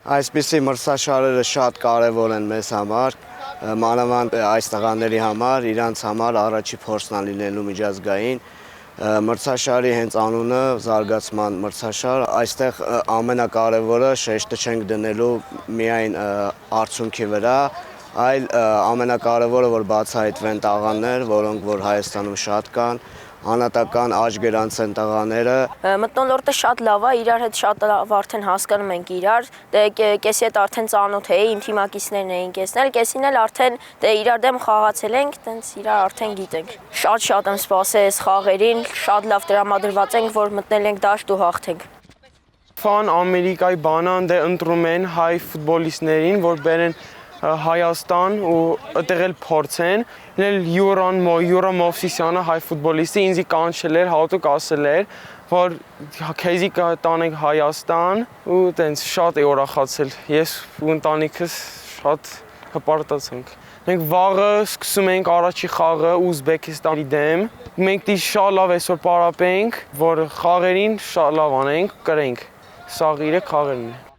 Այսպիսի մրցաշարերը շատ կարևոր են մեզ համար, մանավանդ այս տղաների համար, իրանց համար առաջի փորձն լինելու միջազգային մրցաշարի հենց անունը զարգացման մրցաշար, այստեղ ամենակարևորը շեշտը չենք դնելու միայն արդյունքի վրա, այլ ամենակարևորը որ բացահայտվեն տղաներ, որոնք որ Հայաստանում շատ կան, անհատական աճ գրանցեն տղաները։ Մթնոլորտը շատ լավ է, իրար հետ շատ լավ արդեն հասկանում ենք իրար, կեսի հետ արդեն ծանոթ էի, իմ թիմակիցներն էին կեսնել, կեսին էլ արդեն իրար դեմ խաղացել ենք, տենց իրար արդեն գիտենք։ Շատ եմ սպասել այս խաղերին, շատ լավ տրամադրված ենք, որ մտնել ենք դաշտ ու հաղթենք։ Ֆան Ամերիկայի բանան դե ընտրում են հայ ֆուտբոլիստներին, որ բերեն Հայաստան ու այդտեղ էլ փորձեն, Յուրա Մովսիսյանը հայ ֆուտբոլիստը ինձ կանչել էր, հատուկ ասել էր, որ քեզի տանենք Հայաստան ու տենց շատ է ուրախացել։ Ես ու ընտանիքս շատ հպարտացանք։ Մենք վաղը սկսում ենք առաջի խաղը Ուզբեկիստանի դեմ։ Մենք դի շատ լավ այսօր պարապենք, որ խաղերին շատ լավ անենք, կրենք։ Սաղ 3 խաղերն է։